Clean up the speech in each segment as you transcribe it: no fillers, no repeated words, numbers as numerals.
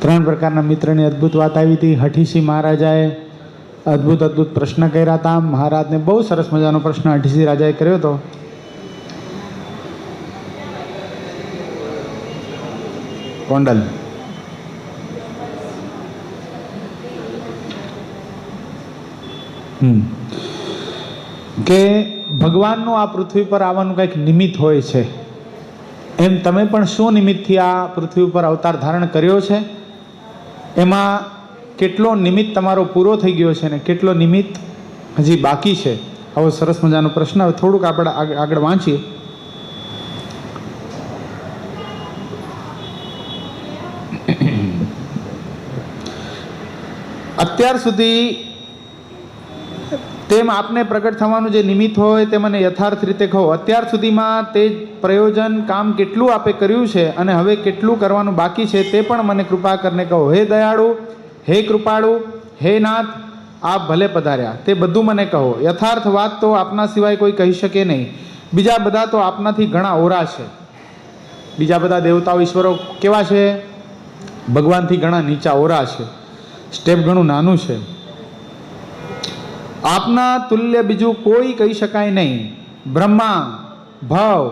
ત્રણ પ્રકારના મિત્રની અદ્ભુત વાત આવી હતી. હઠીસી મહારાજાએ અદ્ભુત અદ્ભુત પ્રશ્ન કર્યા હતા. મહારાજને બહુ સરસ મજાનો પ્રશ્ન હઠીસી રાજાએ કર્યો હતો. કોંડલ કે ભગવાનનું આ પૃથ્વી પર આવવાનું કંઈક નિમિત્ત હોય છે, એમ તમે પણ શું નિમિત્તથી આ પૃથ્વી ઉપર અવતાર ધારણ કર્યો છે? એમાં કેટલો નિમિત્ત તમારો પૂરો થઈ ગયો છે ને કેટલો નિમિત્ત હજી બાકી છે? આવો સરસ મજાનો પ્રશ્ન. હવે થોડુંક આપણે આગળ વાંચીએ. અત્યાર સુધી તેમ આપને પ્રગટ થવાનું જે નિમિત્ત હોય તે મને યથાર્થ રીતે કહો. અત્યાર સુધીમાં તે પ્રયોજન કામ કેટલું આપે કર્યું છે અને હવે કેટલું કરવાનું બાકી છે તે પણ મને કૃપા કરીને કહો. હે દયાળુ, હે કૃપાળુ, હે નાથ, આપ ભલે પધાર્યા તે બધું મને કહો. યથાર્થ વાત તો આપના સિવાય કોઈ કહી શકે નહીં. બીજા બધા તો આપનાથી ઘણા ઓરા છે. બીજા બધા દેવતાઓ ઈશ્વરો કેવા છે? ભગવાનથી ઘણા નીચા ઓરા છે. સ્ટેપ ઘણું નાનું છે. આપના તુલ્ય બીજું કોઈ કહી શકાય નહીં. બ્રહ્મા, ભવ,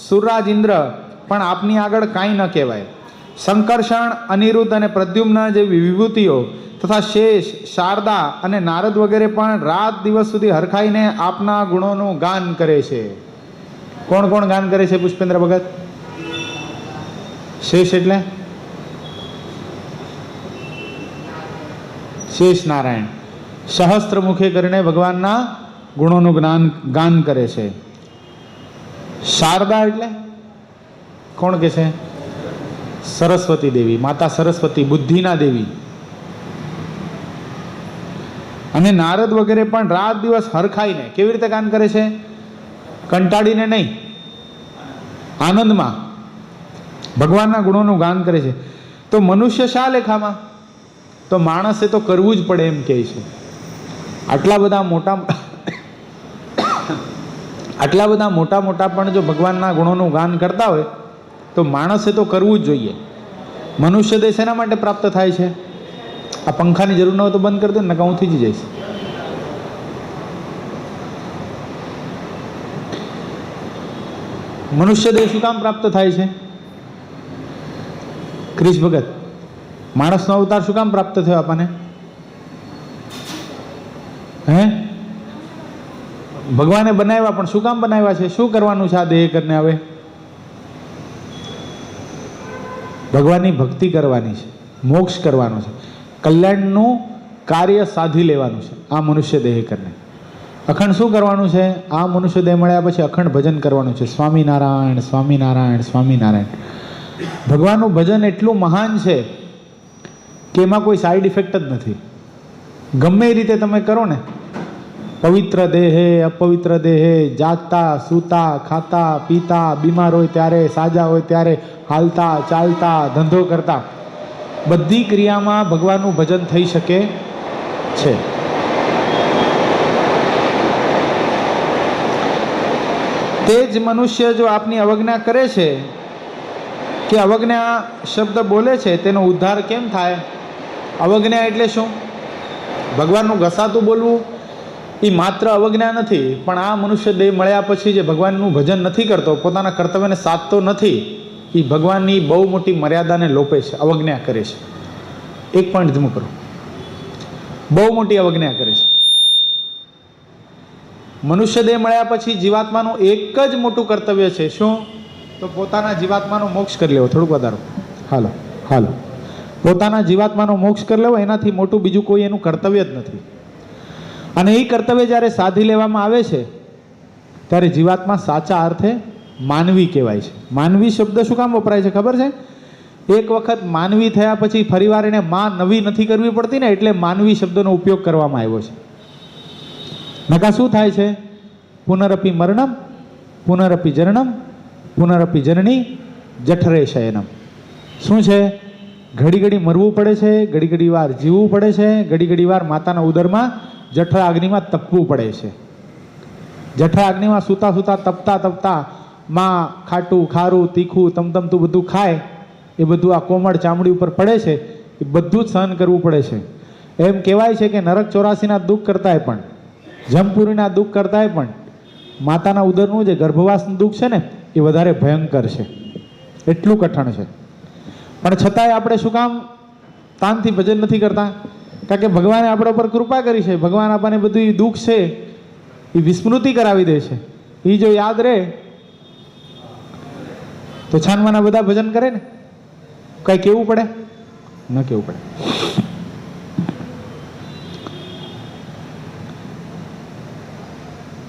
સુરરાજ, ઇન્દ્ર પણ આપની આગળ કાંઈ ન કહેવાય. સંકર્ષણ, અનિરુદ્ધ અને પ્રદ્યુમ્ન જેવી વિભૂતિઓ તથા શેષ, શારદા અને નારદ વગેરે પણ રાત દિવસ સુધી હરખાઈને આપના ગુણોનું ગાન કરે છે. કોણ કોણ ગાન કરે છે પુષ્પેન્દ્ર ભગત? શેષ એટલે શેષ નારાયણ સહસ્ત્ર મુખે કરીને ભગવાનના ગુણોનું ગાન કરે છે. શારદા એટલે કોણ કે છે? સરસ્વતી દેવી, માતા સરસ્વતી, બુદ્ધિના દેવી. અને નારદ વગેરે પણ રાત દિવસ હરખાઈને કેવી રીતે ગાન કરે છે? કંટાળીને નહીં, આનંદમાં ભગવાનના ગુણોનું ગાન કરે છે. તો મનુષ્ય શા લેખામાં? તો માણસે તો કરવું જ પડે એમ કહે છે. આટલા બધા મોટા પણ જો ભગવાનના ગુણોનું ગાન કરતા હોય તો માણસે તો કરવું જ જોઈએ. મનુષ્ય દેહ શેના માટે પ્રાપ્ત થાય છે? આ પંખાની જરૂર ન હોય તો બંધ કરી દો ને, નકા હું થઈ જ જઈશ. મનુષ્ય દેહ શું કામ પ્રાપ્ત થાય છે? ક્રિશ ભગત, માણસનો અવતાર શું કામ પ્રાપ્ત થયો આપણને? હે, ભગવાને બનાવ્યા, પણ શું કામ બનાવ્યા છે? શું કરવાનું છે આ દેહ કરીને? હવે ભગવાનની ભક્તિ કરવાની છે, મોક્ષ કરવાનો છે, કલ્યાણનું કાર્ય સાધી લેવાનું છે આ મનુષ્ય દેહ કરીને. અખંડ શું કરવાનું છે? આ મનુષ્ય દેહ મળ્યા પછી અખંડ ભજન કરવાનું છે. સ્વામિનારાયણ, સ્વામિનારાયણ, સ્વામિનારાયણ. ભગવાનનું ભજન એટલું મહાન છે કે એમાં કોઈ સાઈડ ઇફેક્ટ જ નથી. ગમે એ રીતે તમે કરો ને, પવિત્ર દેહે, અપવિત્ર દેહે, જાગતા, સૂતા, ખાતા, પીતા, બીમાર હોય ત્યારે, સાજા હોય ત્યારે, હાલતા, ચાલતા, ધંધો કરતા, બધી ક્રિયામાં ભગવાનનું ભજન થઈ શકે છે. તે જ મનુષ્ય જો આપની અવજ્ઞા કરે છે કે અવજ્ઞા શબ્દ બોલે છે, તેનો ઉદ્ધાર કેમ થાય? અવજ્ઞા એટલે શું? ભગવાનનું ઘસાતું બોલવું એ માત્ર અવજ્ઞા નથી, પણ આ મનુષ્ય દેહ મળ્યા પછી જે ભગવાનનું ભજન નથી કરતો, પોતાના કર્તવ્યને સાધતો નથી, એ ભગવાનની બહુ મોટી મર્યાદાને લોપે છે, અવજ્ઞા કરે છે. એક પોઈન્ટ ધીમું કરો. બહુ મોટી અવજ્ઞા કરે છે. મનુષ્ય દેહ મળ્યા પછી જીવાત્માનું એક જ મોટું કર્તવ્ય છે. શું? તો પોતાના જીવાત્માનો મોક્ષ કરી લેવો. થોડુંક વધારો. હાલો. પોતાના જીવાત્માનો મોક્ષ કરી લેવો, એનાથી મોટું બીજું કોઈ એનું કર્તવ્ય જ નથી. અને એ કર્તવ્ય જ્યારે સાધી લેવામાં આવે છે ત્યારે જીવાત્મા સાચા અર્થે માનવી કહેવાય છે. માનવી શબ્દ શું કામ વપરાય છે ખબર છે? એક વખત માનવી થયા પછી ફરીવાર એને નવી નથી કરવી પડતી ને, એટલે માનવી શબ્દનો ઉપયોગ કરવામાં આવ્યો છે. નકા શું થાય છે? પુનરપી મરણમ, પુનરપી જનનમ, પુનરપી જનની, જઠરે શયનમ. શું છે? ઘડી મરવું પડે છે, ઘડી વાર જીવવું પડે છે, ઘડી વાર માતાના ઉદરમાં જઠરા અગ્નિમાં તપવું પડે છે. જઠરા અગ્નિમાં સૂતા તપતા માં ખાટું, ખારું, તીખું, તમતમતું બધું ખાય, એ બધું આ કોમળ ચામડી ઉપર પડે છે. એ બધું જ સહન કરવું પડે છે. એમ કહેવાય છે કે નરક 84ના દુઃખ કરતાંય પણ, જમપુરીના દુઃખ કરતાંય પણ માતાના ઉદરનું જે ગર્ભવાસનું દુઃખ છે ને એ વધારે ભયંકર છે, એટલું કઠણ છે. પણ છતાંય આપણે શું કામ તાનથી ભજન નથી કરતા? કારણ કે ભગવાને આપણા ઉપર કૃપા કરી છે. ભગવાન આપણને બધું દુઃખ છે એ વિસ્મૃતિ કરાવી દે છે. એ જો યાદ રહે તો છાનમાના બધા ભજન કરે ને, કઈ કેવું પડે? ન કેવું પડે.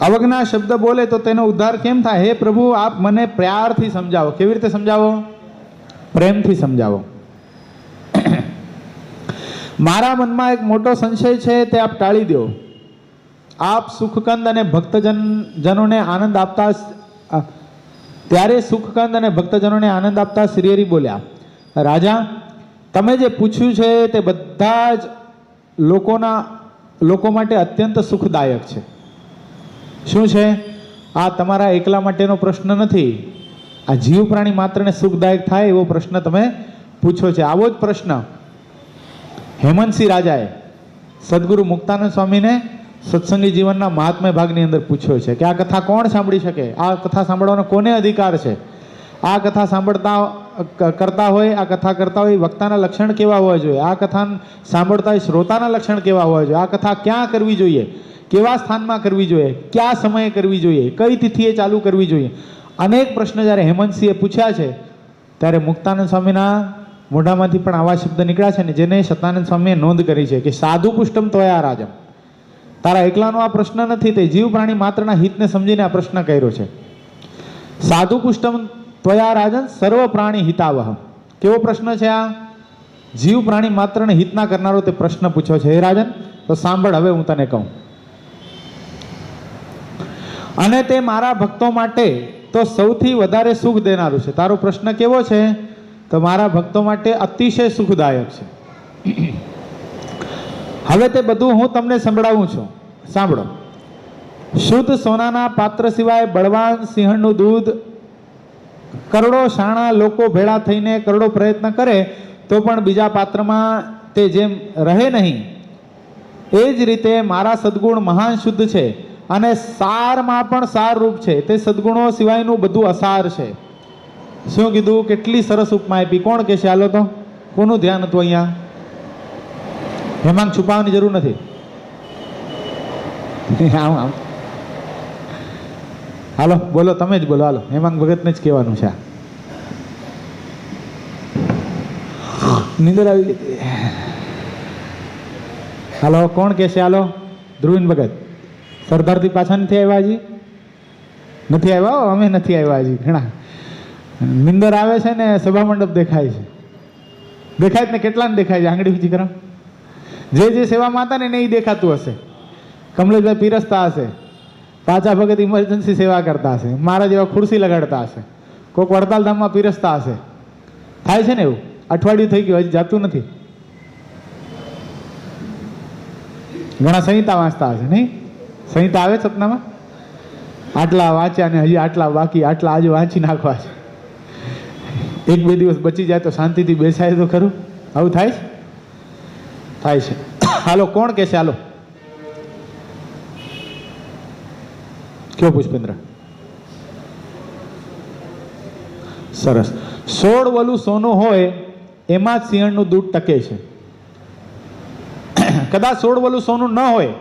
અવજ્ઞા શબ્દ બોલે તો તેનો ઉદ્ધાર કેમ થાય? હે પ્રભુ, આપ મને પ્યારથી સમજાવો. કેવી રીતે સમજાવો? પ્રેમથી સમજાવો. મારા મનમાં એક મોટો સંશય છે, તે આપ ટાળી દો. આપ સુખકંદ અને ભક્તજનોને આનંદ આપતા, ત્યારે સુખકંદ અને ભક્તજનોને આનંદ આપતા શ્રીહરિ બોલ્યા, રાજા, તમે જે પૂછ્યું છે તે બધા જ લોકો માટે અત્યંત સુખદાયક છે. શું છે? આ તમારા એકલા માટેનો પ્રશ્ન નથી. આ જીવ પ્રાણી માત્રને સુખદાયક થાય એવો પ્રશ્ન તમે પૂછો છે. આવો જ પ્રશ્ન હેમંતસિંહ રાજાએ સદગુરુ મુક્તાનંદ સ્વામીને સત્સંગી જીવનના મહાત્મ્ય ભાગની અંદર પૂછ્યો છે કે આ કથા કોણ સાંભળી શકે? આ કથા સાંભળવાનો કોને અધિકાર છે? આ કથા કરતા હોય વક્તાના લક્ષણ કેવા હોવા જોઈએ? આ કથા સાંભળતા હોય શ્રોતાના લક્ષણ કેવા હોવા જોઈએ? આ કથા ક્યાં કરવી જોઈએ? કેવા સ્થાનમાં કરવી જોઈએ? કયા સમયે કરવી જોઈએ? કઈ તિથિએ ચાલુ કરવી જોઈએ? અનેક પ્રશ્ન જ્યારે હેમંતસિંહે પૂછ્યા છે ત્યારે મુક્તાનંદ સ્વામીના મોઢામાંથી પણ આવા શબ્દ નીકળ્યા છે ને જેને સતાનંદ સ્વામીએ નોંધ કરી છે કે સાધુ પુષ્ટમ તોયા રાજમ. તારા એકલાનો આ પ્રશ્ન નથી, તે જીવ પ્રાણી માત્રના હિતને સમજીને આ પ્રશ્ન કર્યો છે. સાધુ પુષ્ટમ ત્વયા રાજન સર્વ પ્રાણી હિતાવહ. કેવો પ્રશ્ન છે આ? જીવ પ્રાણી માત્રને હિતના કરનારો તે પ્રશ્ન પૂછ્યો છે. હે રાજન, તો સાંભળ, હવે હું તને કહું. અને તે મારા ભક્તો માટે તો સૌથી વધારે સુખ દેનારું છે. તારો પ્રશ્ન કેવો છે? તો મારા ભક્તો માટે અતિશય સુખદાયક છે. હવે તે બધું હું તમને સંભળાવું છું, સાંભળો. શુદ્ધ સોનાના પાત્ર સિવાય બળવાન સિંહણનું દૂધ કરોડો શાણા લોકો ભેળા થઈને કરોડો પ્રયત્ન કરે તો પણ બીજા પાત્રમાં તે જેમ રહે નહીં, એ જ રીતે મારા સદગુણ મહાન શુદ્ધ છે અને સારમાં પણ સારરૂપ છે. તે સદગુણો સિવાયનું બધું અસાર છે. શું કીધું? કેટલી સરસ ઉપમા આપી. કોણ કહેશે? હાલો તો, કોનું ધ્યાન હતું અહીંયા? હેમાંગ છુપાવવાની જરૂર નથી. આમ હાલો બોલો, તમે જ બોલો. હાલો, હેમાંગ ભગતને જ કહેવાનું છે. નીંદર આવી ગઈ. હાલો, કોણ કહેશે? હાલો, ધ્રુવીન ભગત. સરદારથી પાછા નથી આવ્યા હજી? નથી આવ્યા? અમે નથી આવ્યા હજી. ઘણા નિંદર આવે છે ને સભા મંડપ દેખાય છે. દેખાય જ ને, કેટલાને દેખાય છે? આંગળી ઊંચી કરો. જે સેવામાં હતા ને એને એ દેખાતું હશે. કમલેશભાઈ પીરસતા હશે, પાછા ભગત ઇમરજન્સી સેવા કરતા હશે, મારા જેવા ખુરશી લગાડતા હશે, કોઈક વડતાલ ધામમાં પીરસતા હશે. થાય છે ને એવું? અઠવાડિયું થઈ ગયું, હજી જાતું નથી. ઘણા સંહિતા વાંચતા હશે, નહીં? સંહિતા આવે સપનામાં? આટલા વાંચ્યા ને હજી આટલા બાકી, આટલા આજે વાંચી નાખવા છે. એક બે દિવસ બચી જાય તો શાંતિથી બેસાય તો ખરું. આવું થાય છે? થાય છે. હાલો, કોણ કહેશે? હાલો, કયો પુષ્પેન્દ્ર? સરસ. 16 વલું સોનું હોય એમાં જ સિંહણનું દૂધ ટકે છે. કદાચ 16 વલું સોનું ન હોય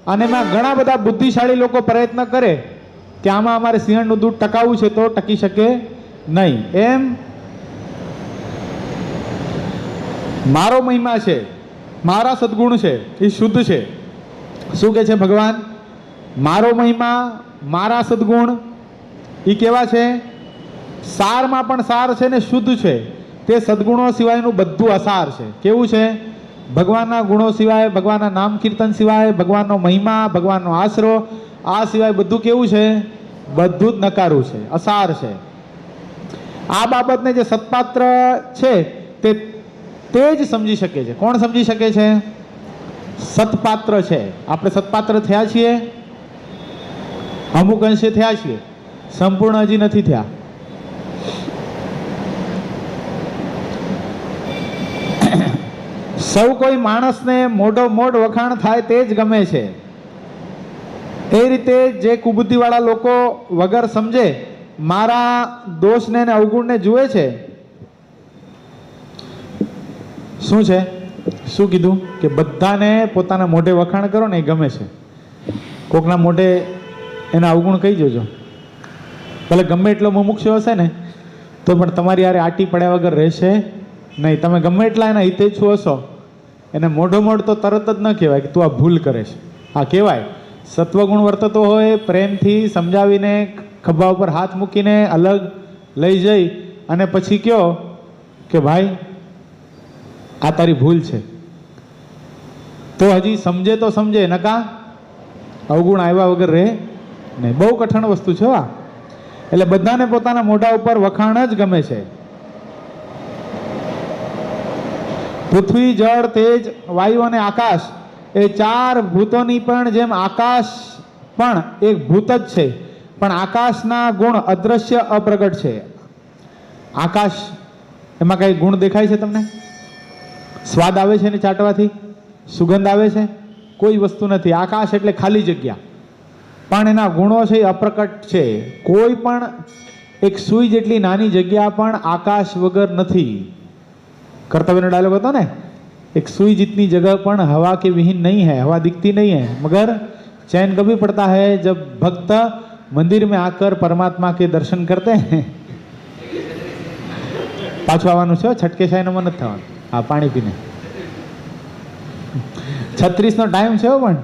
અને એમાં ઘણા બધા બુદ્ધિશાળી લોકો પ્રયત્ન કરે કે આમાં અમારે સિંહણનું દૂધ ટકાવવું છે તો ટકી શકે નહીં. એમ મારો મહિમા છે, મારા સદગુણ છે, એ શુદ્ધ છે. શું કે છે ભગવાન? મારો મહિમા, મારા સદગુણ એ કેવા છે? સારમાં પણ સાર છે ને શુદ્ધ છે. તે સદગુણો સિવાયનું બધું અસાર છે. કેવું છે? ભગવાનના ગુણો સિવાય, ભગવાનના નામ કીર્તન સિવાય, ભગવાનનો મહિમા, ભગવાનનો આશરો, આ સિવાય બધું કેવું છે? બધું જ નકારું છે, અસાર છે. આ બાબતને જે સત્પાત્ર છે તે જ સમજી શકે છે. કોણ સમજી શકે છે? સત્પાત્ર છે. આપણે સત્પાત્ર થયા છીએ? અમુક અંશે થયા છીએ, સંપૂર્ણ હજી નથી થયા. સૌ કોઈ માણસને મોઢો મોઢ વખાણ થાય તે જ ગમે છે. એ રીતે જે કુબુદ્ધિવાળા લોકો વગર સમજે મારા દોષને ને અવગુણને જુએ છે, શું છે, શું કીધું કે બધાને પોતાના મોઢે વખાણ કરો ને એ ગમે છે. કોકના મોઢે એના અવગુણ કહી જોજો, ભલે ગમે એટલો મુમુક્ષુ હશે ને તો પણ તમારી યારે આટી પડ્યા વગર રહેશે નહીં. તમે ગમે એટલા એના હિતેચ્છુ હશો, એને મોઢો મોઢ તો તરત જ ન કહેવાય કે તું આ ભૂલ કરે છે. હા કહેવાય, સત્વગુણ વર્તતો હોય પ્રેમથી સમજાવીને ખભા ઉપર હાથ મૂકીને અલગ લઈ જઈ અને પછી કહો કે ભાઈ આ તારી ભૂલ છે, તો હજી સમજે તો સમજે, નકા અવગુણ આવ્યા વગર રહે નહીં. બહુ કઠણ વસ્તુ છે આ. એટલે બધાને પોતાના મોઢા ઉપર વખાણ જ ગમે છે. પૃથ્વી, જળ, તેજ, વાયુ અને આકાશ એ ચાર ભૂતોની પણ જેમ આકાશ પણ એક ભૂત જ છે, પણ આકાશના ગુણ અદ્રશ્ય અપ્રગટ છે. આકાશ એમાં કઈ ગુણ દેખાય છે તમને? સ્વાદ આવે છે ને ચાટવાથી? સુગંધ આવે છે? કોઈ વસ્તુ નથી. આકાશ એટલે ખાલી જગ્યા, પણ એના ગુણો છે એ અપ્રકટ છે. કોઈ પણ એક સુઈ જેટલી નાની જગ્યા પણ આકાશ વગર નથી. કર્તવ્યનો ડાયલોગ હતો ને, एक सुई जितनी जगह पण हवा के विहीन नहीं है, हवा दिखती नहीं है, मगर चैन कभी पड़ता है जब भक्त मंदिर में आकर परमात्मा के दर्शन करते हैं. पाछું આવવાનું છે, છટકે શાયનો નથી થવાનું. હા, પાણી પીને 36 નો ટાઈમ છે પણ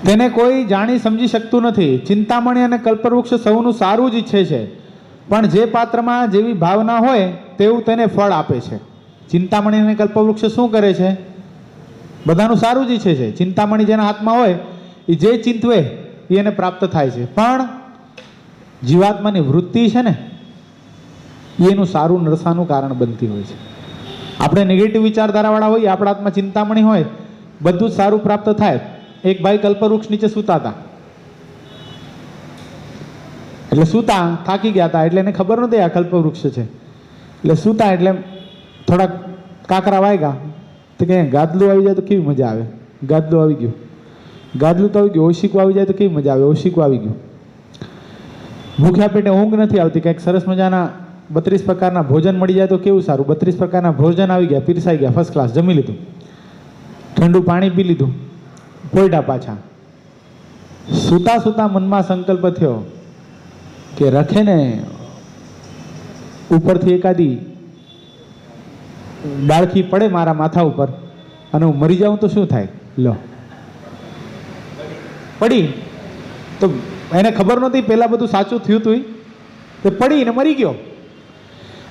તેને કોઈ જાણી સમજી શકતું નથી. ચિંતામણી અને કલ્પવૃક્ષ સૌનું સારું જ ઈચ્છે છે, પણ જે પાત્રમાં જેવી ભાવના હોય તેવું તેને ફળ આપે છે. ચિંતામણી અને કલ્પવૃક્ષ શું કરે છે? બધાનું સારું જ ઈચ્છે છે. ચિંતામણી જેના હાથમાં હોય એ જે ચિંતવે એ એને પ્રાપ્ત થાય છે, પણ જીવાત્માની વૃત્તિ છે ને એનું સારું નરસાનું કારણ બનતી હોય છે. આપણે નેગેટિવ વિચારધારાવાળા હોઈએ, આપણા હાથમાં ચિંતામણી હોય, બધું જ સારું પ્રાપ્ત થાય. એક ભાઈ કલ્પવૃક્ષ નીચે સૂતા હતા, એટલે સૂતા થાકી ગયા હતા, એટલે એને ખબર નહોતી આ કલ્પવૃક્ષ છે. એટલે સૂતા એટલે થોડાક કાકરા વાગ્યા તો કે ગાદલું આવી જાય તો કેવી મજા આવે. ગાદલું આવી ગયું, ગાદલું તો આવી ગયું. ઓશિકું આવી જાય તો કેવી મજા આવે. ઓશિકું આવી ગયું. ભૂખ્યા પેટે ઊંઘ નથી આવતી, કંઈક સરસ મજાના 32 પ્રકારના ભોજન મળી જાય તો કેવું સારું. 32 પ્રકારના ભોજન આવી ગયા, પીરસાઈ ગયા, ફર્સ્ટ ક્લાસ, જમી લીધું, ઠંડુ પાણી પી લીધું, પોયડા પાછા. સૂતા સૂતા મનમાં સંકલ્પ થયો કે રખે ને ઉપરથી એકાદી ડાળખી પડે મારા માથા ઉપર અને હું મરી જાઉં તો શું થાય. લો, પડી. તો એને ખબર નહોતી, પહેલા બધું સાચું થયું હતું, તે પડીને મરી ગયો.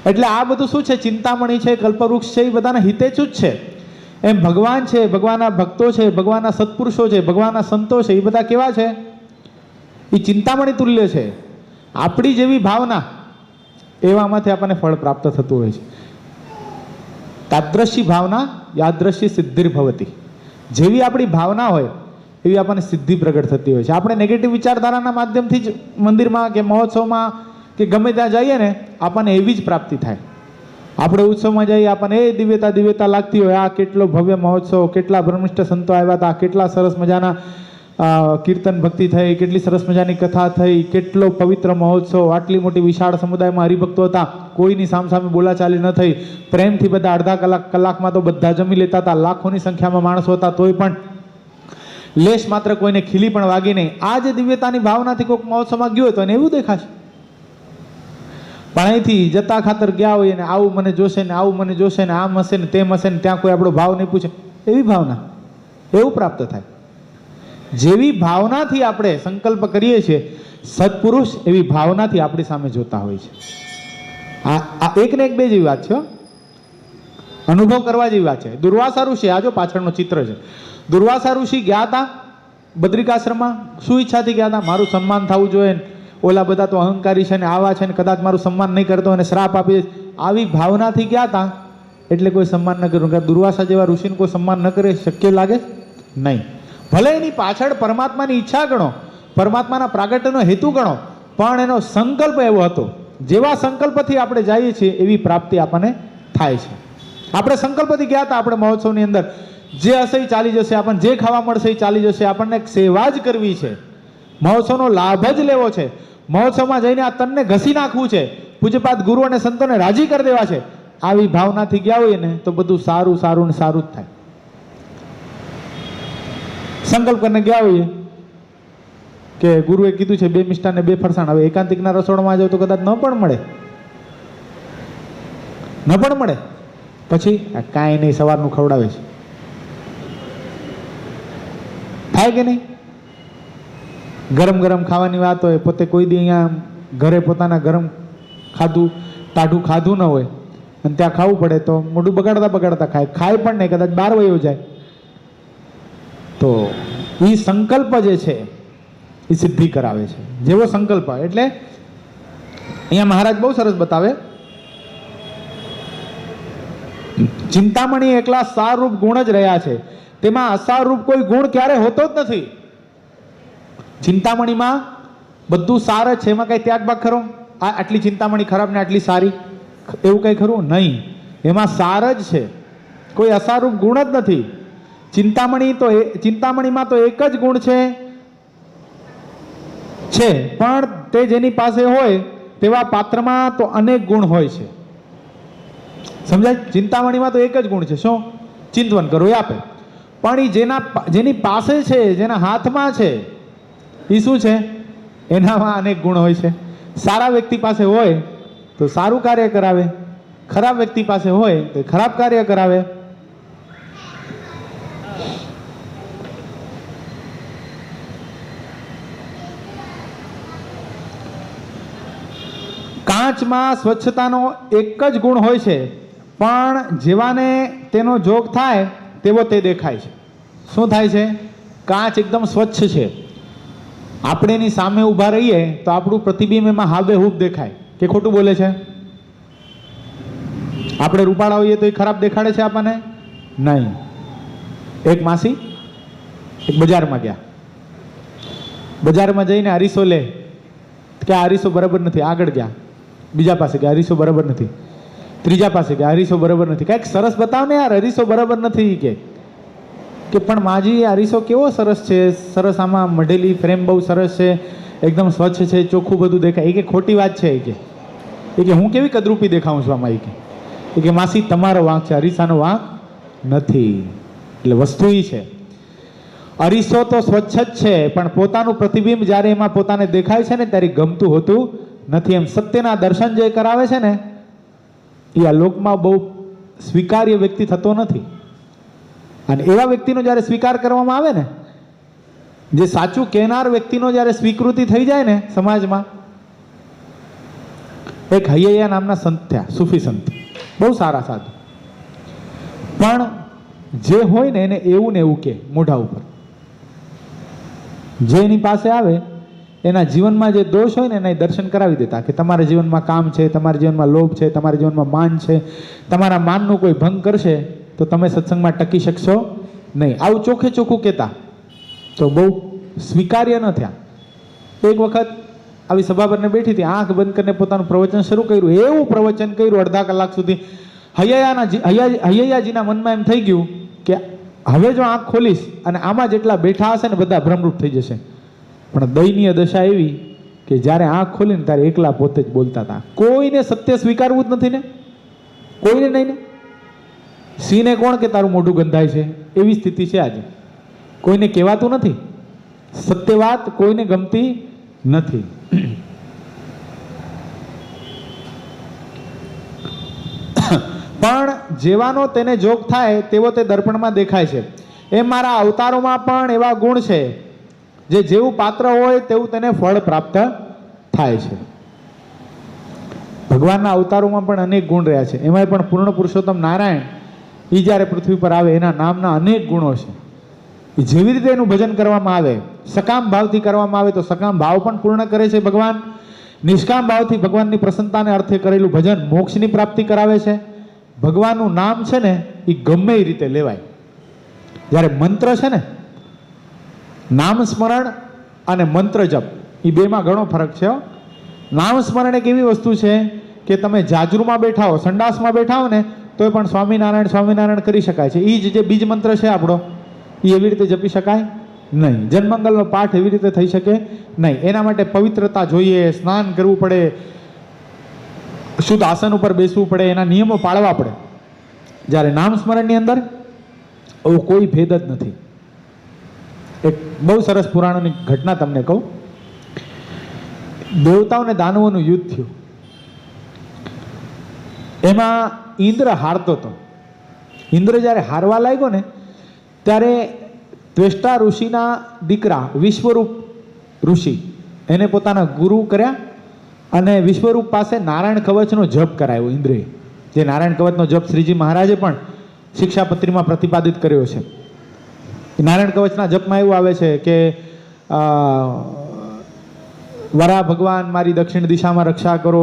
એટલે આ બધું શું છે? ચિંતામણી છે, કલ્પવૃક્ષ છે, એ બધાના હિતેચ્છુ જ છે. એમ ભગવાન છે, ભગવાનના ભક્તો છે, ભગવાનના સત્પુરુષો છે, ભગવાનના સંતો છે, એ બધા કેવા છે? એ ચિંતામણી તુલ્ય છે. આપણી જેવી ભાવના એવામાંથી આપણને ફળ પ્રાપ્ત થતું હોય છે. તાદ્રશી ભાવના યાદ્રશી સિદ્ધિર્ભવતી. જેવી આપણી ભાવના હોય એવી આપણને સિદ્ધિ પ્રગટ થતી હોય છે. આપણે નેગેટિવ વિચારધારાના માધ્યમથી જ મંદિરમાં કે મહોત્સવમાં કે ગમે ત્યાં જઈએ ને, આપણને એવી જ પ્રાપ્તિ થાય. આપણે ઉત્સવમાં જઈએ, આપણને એ દિવ્યતા દિવ્યતા લાગતી હોય, આ કેટલો ભવ્ય મહોત્સવ, કેટલા બ્રહ્મનિષ્ઠ સંતો આવ્યા હતા, કેટલા સરસ મજાના કીર્તન ભક્તિ થઈ, કેટલી સરસ મજાની કથા થઈ, કેટલો પવિત્ર મહોત્સવ, આટલી મોટી વિશાળ સમુદાયમાં હરિભક્તો હતા, કોઈની સામસામે બોલાચાલી ન થઈ, પ્રેમથી બધા અડધા કલાકમાં તો બધા જમી લેતા હતા, લાખોની સંખ્યામાં માણસો હતા, તોય પણ લેશ માત્ર કોઈને ખીલી પણ વાગી નહીં. આ જે દિવ્યતાની ભાવનાથી કોઈક મહોત્સવમાં ગયો હોય તો એને એવું દેખાશે. પણ અહીંથી જતા ખાતર ગયા હોય ને આવું મને જોશે ને આવું મને જોશે ને આમ હશે ને તેમ હશે ને ત્યાં કોઈ આપણો ભાવ નહીં પૂછે, એવી ભાવના એવું પ્રાપ્ત થાય. જેવી ભાવનાથી આપણે સંકલ્પ કરીએ છીએ, સત્પુરુષ એવી ભાવનાથી આપણી સામે જોતા હોય છે. આ એક ને એક બે જેવી વાત છે, અનુભવ કરવા જેવી વાત છે. દુર્વાસા ઋષિ, આ જો પાછળનો ચિત્ર છે, દુર્વાસા ઋષિ ગયા હતા બદ્રિકાશ્રમમાં. શું ઈચ્છાથી ગયા હતા? મારું સન્માન થવું જોઈએ, ઓલા બધા તો અહંકારી છે ને આવા છે ને કદાચ મારું સન્માન નહીં કરતો અને શ્રાપ આપી દે, આવી ભાવનાથી ગયા હતા. એટલે કોઈ સન્માન ન કર્યું. દુર્વાસા જેવા ઋષિને કોઈ સન્માન ન કરે શક્ય લાગે? નહીં. ભલે એની પાછળ પરમાત્માની ઈચ્છા ગણો, પરમાત્માના પ્રાગટ્યનો હેતુ ગણો, પણ એનો સંકલ્પ એવો હતો જેવા સંકલ્પથી આપણે જઈએ છીએ એવી પ્રાપ્તિ આપણને થાય છે. આપણે સંકલ્પથી ગયા હતા આપણે મહોત્સવની અંદર, જે હશે એ ચાલી જશે, આપણને જે ખાવા મળશે એ ચાલી જશે, આપણને સેવા જ કરવી છે, મહોત્સવનો લાભ જ લેવો છે, મહોત્સવમાં જઈને આ તનને ઘસી નાખવું છે, પૂજ્યપાદ ગુરુ અને સંતોને રાજી કરી દેવા છે, આવી ભાવનાથી ગયા હોઈએ ને તો બધું સારું સારું ને સારું જ થાય. સંકલ્પ કરીને ગયા હોઈએ કે ગુરુએ કીધું છે 2 મિષ્ટાન ને 2 ફરસાણ, હવે એકાંતિકના રસોડામાં જાવ તો કદાચ ન પણ મળે, પછી કાંઈ નહીં સવારનું ખવડાવે છે, થાય કે નહીં? ગરમ ગરમ ખાવાની વાત હોય, પોતે કોઈ દી અહીંયા ઘરે પોતાના ગરમ ખાધું ટાઢું ખાધું ન હોય અને ત્યાં ખાવું પડે તો મોઢું બગાડતા ખાય પણ નહીં, કદાચ બહાર વયો જાય. તો એ સંકલ્પ જે છે એ સિદ્ધિ કરાવે છે. જેવો સંકલ્પ એટલે અહીંયા મહારાજ બહુ સરસ બતાવે, ચિંતામણી એકલા સારરૂપ ગુણ જ રહ્યા છે, તેમાં અસારરૂપ કોઈ ગુણ ક્યારે હોતો જ નથી. ચિંતામણીમાં બધું સાર જ છે, એમાં કઈ ત્યાગ ભાગ ખરો? આટલી ચિંતામણી ખરાબ ને આટલી સારી, એવું કઈ ખરું? નહીં, એમાં સાર જ છે, કોઈ અસારરૂપ ગુણ જ નથી. ચિંતામણીમાં તો એક જ ગુણ છે, પણ તે જેની પાસે હોય તેવા પાત્રમાં તો અનેક ગુણ હોય છે. સમજાય? ચિંતામણીમાં તો એક જ ગુણ છે, શું? ચિંતવન કરો એ આપે. પણ એ જેની પાસે છે, જેના હાથમાં છે, એ શું છે? એનામાં અનેક ગુણ હોય છે. સારા વ્યક્તિ પાસે હોય તો સારું કાર્ય કરાવે, ખરાબ વ્યક્તિ પાસે હોય તો ખરાબ કાર્ય કરાવે. કાચમાં સ્વચ્છતાનો એક જ ગુણ હોય છે, પણ જેવાને તેનો જોગ થાય તેવો તે દેખાય છે. શું થાય છે? કાચ એકદમ સ્વચ્છ છે, આપણે એની સામે ઊભા રહીએ તો આપણું પ્રતિબિંબ એમાં હાબેહૂબ દેખાય. કે ખોટું બોલે છે? આપણે રૂપાળા હોઈએ તો એ ખરાબ દેખાડે છે આપણને? નહીં. એક માસી એક બજારમાં ગયા, બજારમાં જઈને અરીસો લે કે આ અરીસો બરાબર નથી, આગળ ગયા, બીજા પાસે ગયા, અરીસો બરાબર નથી, ત્રીજા પાસે ગયા, અરીસો બરાબર નથી, કંઈક સરસ બતાવ ને યાર, અરીસો બરાબર નથી. કે પણ માજી અરીસો કેવો સરસ છે, સરસ આમાં મઢેલી ફ્રેમ બહુ સરસ છે, એકદમ સ્વચ્છ છે, ચોખ્ખું બધું દેખાય. એ કે ખોટી વાત છે. એ કે હું કેવી કદરૂપી દેખાઉં છું આમાં? એ કે માસી તમારો વાંક છે, અરીસાનો વાંક નથી. એટલે વસ્તુ એ છે, અરીસો તો સ્વચ્છ જ છે, પણ પોતાનું પ્રતિબિંબ જ્યારે એમાં પોતાને દેખાય છે ને ત્યારે ગમતું હોતું નથી. એમ સત્યના દર્શન જે કરાવે છે ને એ આ લોકમાં બહુ સ્વીકાર્ય વ્યક્તિ થતો નથી. અને એવા વ્યક્તિનો જ્યારે સ્વીકાર કરવામાં આવે ને, જે સાચું કહેનાર વ્યક્તિનો જ્યારે સ્વીકૃતિ થઈ જાય ને સમાજમાં. એક હૈયા નામના સંત થયા, સૂફી સંત, બહુ સારા સાધુ, પણ જે હોય ને એને એવું ને એવું કે મોઢા ઉપર, જે એની પાસે આવે એના જીવનમાં જે દોષ હોય ને એના દર્શન કરાવી દેતા કે તમારા જીવનમાં કામ છે, તમારા જીવનમાં લોભ છે, તમારા જીવનમાં માન છે, તમારા માનનું કોઈ ભંગ કરશે તો તમે સત્સંગમાં ટકી શકશો નહીં. આવું ચોખ્ખે ચોખ્ખું કહેતા તો બહુ સ્વીકાર્ય ન થયા. એક વખત આવી સભા પરને બેઠી હતી, આંખ બંધ કરીને પોતાનું પ્રવચન શરૂ કર્યું. એવું પ્રવચન કર્યું અડધા કલાક સુધી, હૈયાજીના મનમાં એમ થઈ ગયું કે હવે જો આંખ ખોલીશ અને આમાં જેટલા બેઠા હશે ને બધા ભ્રમરૂપ થઈ જશે. પણ દયનીય દશા એવી કે જ્યારે આંખ ખોલીને ત્યારે એકલા પોતે જ બોલતા હતા. કોઈને સત્ય સ્વીકારવું જ નથી ને, કોઈને નહીં ને. સિંહને કોણ કે તારું મોઢું ગંધાય છે, એવી સ્થિતિ છે આજે. કોઈને કહેવાતું નથી, સત્ય વાત કોઈને ગમતી નથી. પણ જેવાનો તેને જોગ થાય તેવો તે દર્પણમાં દેખાય છે. એમ મારા અવતારોમાં પણ એવા ગુણ છે જે જેવું પાત્ર હોય તેવું તેને ફળ પ્રાપ્ત થાય છે. ભગવાનના અવતારોમાં પણ અનેક ગુણ રહ્યા છે. એમાં પણ પૂર્ણ પુરુષોત્તમ નારાયણ એ જ્યારે પૃથ્વી પર આવે એના નામના અનેક ગુણો છે. એ જેવી રીતે એનું ભજન કરવામાં આવે, સકામ ભાવથી કરવામાં આવે તો સકામ ભાવ પણ પૂર્ણ કરે છે ભગવાન. નિષ્કામ ભાવથી ભગવાનની પ્રસન્નતાને અર્થે કરેલું ભજન મોક્ષની પ્રાપ્તિ કરાવે છે. ભગવાનનું નામ છે ને એ ગમે એ રીતે લેવાય. જ્યારે મંત્ર છે ને, નામ સ્મરણ અને મંત્ર જપ એ બેમાં ઘણો ફરક છે. નામ સ્મરણ એક એવી વસ્તુ છે કે તમે જાજરૂમાં બેઠા હો, સંડાસમાં બેઠા હો ને તોય પણ સ્વામિનારાયણ સ્વામિનારાયણ કરી શકાય છે. એ જ જે બીજ મંત્ર છે આપણો, એ એવી રીતે જપી શકાય નહીં. જન્મંગલનો પાઠ એવી રીતે થઈ શકે નહીં. એના માટે પવિત્રતા જોઈએ, સ્નાન કરવું પડે, શુદ્ધ આસન ઉપર બેસવું પડે, એના નિયમો પાળવા પડે. જ્યારે નામ સ્મરણની અંદર એવો કોઈ ભેદ જ નથી. એક બહુ સરસ પુરાણોની ઘટના તમને કહું. દેવતાઓ અને દાનવોનું યુદ્ધ થયું. એમાં ઇન્દ્ર હારતો હતો. ઇન્દ્ર જ્યારે હારવા લાગ્યો ને ત્યારે ત્વેષ્ટા ઋષિના દીકરા વિશ્વરૂપ ઋષિ એને પોતાના ગુરુ કર્યા અને વિશ્વરૂપ પાસે નારાયણ કવચનો જપ કરાયો ઇન્દ્રએ. જે નારાયણ કવચનો જપ શ્રીજી મહારાજે પણ શિક્ષાપત્રીમાં પ્રતિપાદિત કર્યો છે. નારાયણ કવચના જપમાં એવું આવે છે કે વરા ભગવાન મારી દક્ષિણ દિશામાં રક્ષા કરો,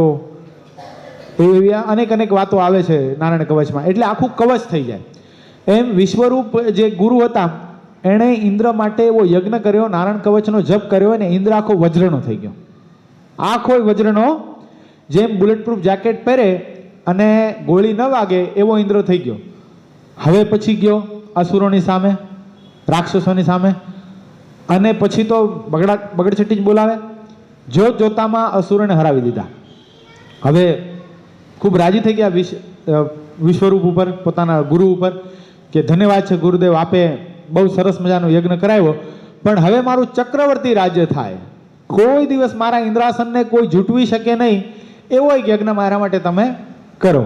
એવી અનેક અનેક વાતો આવે છે નારાયણ કવચમાં. એટલે આખું કવચ થઈ જાય. એમ વિશ્વરૂપ જે ગુરુ હતા એણે ઇન્દ્ર માટે એવો યજ્ઞ કર્યો, નારાયણ કવચનો જપ કર્યો અને ઇન્દ્ર આખો વજ્રનો થઈ ગયો. આખો વજ્રનો, જેમ બુલેટ પ્રૂફ જેકેટ પહેરે અને ગોળી ન વાગે એવો ઇન્દ્ર થઈ ગયો. હવે પછી ગયો અસુરોની સામે, રાક્ષસોની સામે, અને પછી તો બગડછટી જ બોલાવે. જોત જોતામાં અસુરોને હરાવી દીધા. હવે ખૂબ રાજી થઈ ગયા વિશ્વરૂપ ઉપર, પોતાના ગુરુ ઉપર, કે ધન્યવાદ છે ગુરુદેવ, આપે બહુ સરસ મજાનો યજ્ઞ કરાવ્યો, પણ હવે મારું ચક્રવર્તી રાજ્ય થાય, કોઈ દિવસ મારા ઇન્દ્રાસનને કોઈ જૂટવી શકે નહીં એવો એક યજ્ઞ મારા માટે તમે કરો.